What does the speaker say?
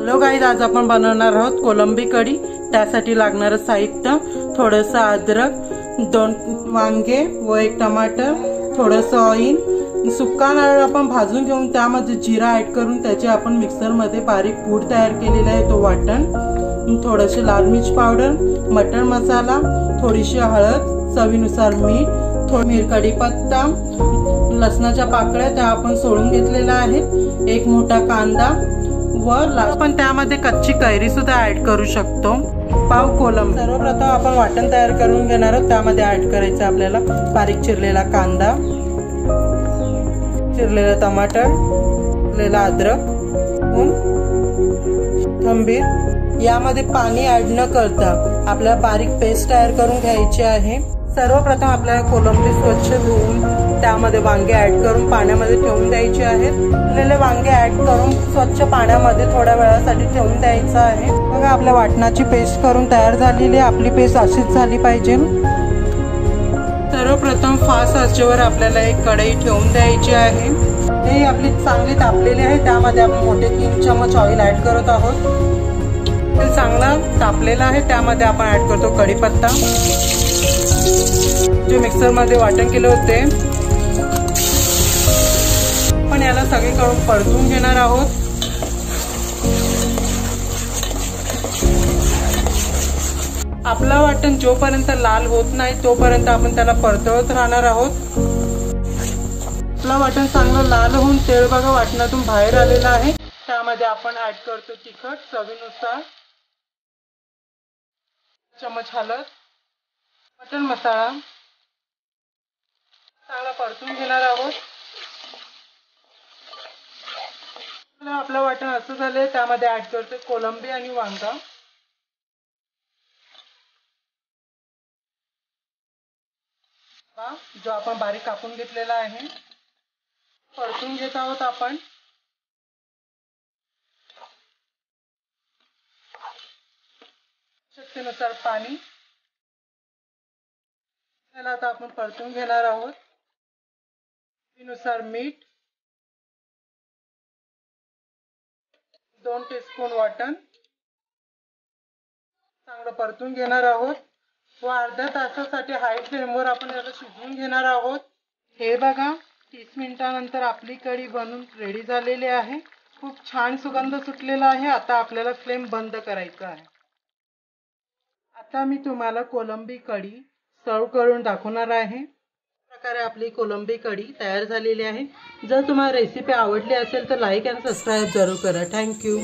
Hello guys, आज आपण बनवणार आहोत कोलंबी कढी। त्यासाठी लागणारे साहित्य थोडंसं अद्रक, 2 वांगे व 1 टमाटर, थोडंसं ऑइल, सुक्का नारळ आपण भाजून घेऊन त्यामध्ये जिरा ऍड करून त्याचे आपण मिक्सर मध्ये बारीक पूड तयार केलेला आहे तो वाटण, थोडीशी लाल मिर्च पावडर, मटन मसाला, थोडीशी हळद, चवीनुसार मीठ, थोडी कढीपत्ता, लसणाच्या पाकळ्या त्या आपण सोडून घेतलेला आहे, 1 मोठा कांदा व आपण त्यामध्ये कच्ची कैरी सुद्धा ऍड करू शकतो, पाव कोलंबी। सर्वप्रथम आपण वाटण तयार करून घेणार आहोत। त्यामध्ये ऍड करायचं आपल्याला बारीक चिरलेला कांदा, चिरलेला टमाटर, चिरलेला अद्रक, कोथिंबीर। यामध्ये पाणी ऍड न करता आपल्याला बारीक पेस्ट तयार करून घ्यायची आहे। सर्वप्रथम आपल्याला कोलंबी स्वच्छ धुवून त्यामध्ये वांगे ऍड करून पाण्यामध्ये ठेवून द्यायचे आहेत। चिरलेले वांगे ऍड करून स्वच्छ पाण्यामध्ये थोड्या वेळासाठी ठेवून द्यायचं आहे। बघा, आपल्या वाटणाची पेस्ट करून तयार झालेली आहे। आपली पेस्ट अशीच झाली पाहिजे। सर्वप्रथम फास्ट आचेवर आपल्याला एक कढई ठेवून द्यायची आहे। हे आपली चांगली तापलेली आहे। त्यामध्ये आपण मोठे 3 चमच ऑइल ऍड करत आहोत। तेल चांगला तापलेला आहे। त्यामध्ये आपण ऍड करतो कढीपत्ता, जे मिक्सर मध्ये वाटण केले होते। पण याला सगळीकडून परतून घेणार आहोत। आपला वाटण जोपर्यंत लाल होत नाही तोपर्यंत आपण त्याला परतवत राहणार आहोत। आपला वाटण चांगलं लाल होऊन तेल बघा वाटणातून बाहेर आलेला आहे। त्यामध्ये आपण ऍड करतो तिखट चवीनुसार, चमच हळद, मटन मसाला, चांगला परतून घेणार आहोत। आपलं वाटण असं झालंय, त्यामध्ये ऍड करतो कोलंबी आणि वांगा, जो आपण बारीक कापून घेतलेला आहे। परतून घेत आहोत आपण। आवश्यकतेनुसार पाणी, त्याला आता आपण परतून घेणार आहोत। चवीनुसार मीठ, 2 टीस्पून वाटण, चांगलं परतून घेणार आहोत व अर्ध्या तासासाठी हाय फ्लेमवर आपण याला शिजवून घेणार आहोत। हे बघा, 30 मिनिटांनंतर आपली कढी बनून रेडी झालेली आहे। खूप छान सुगंध सुटलेला आहे। आता आपल्याला फ्लेम बंद करायचा आहे। आता मी तुम्हाला कोलंबी कढी सर्व करून दाखवणार आहे। प्रकारे आपली कोलंबी कढी तयार झालेली आहे। जर तुम्हाला रेसिपी आवडली असेल तर लाईक आणि सबस्क्राइब जरूर करा। थँक्यू।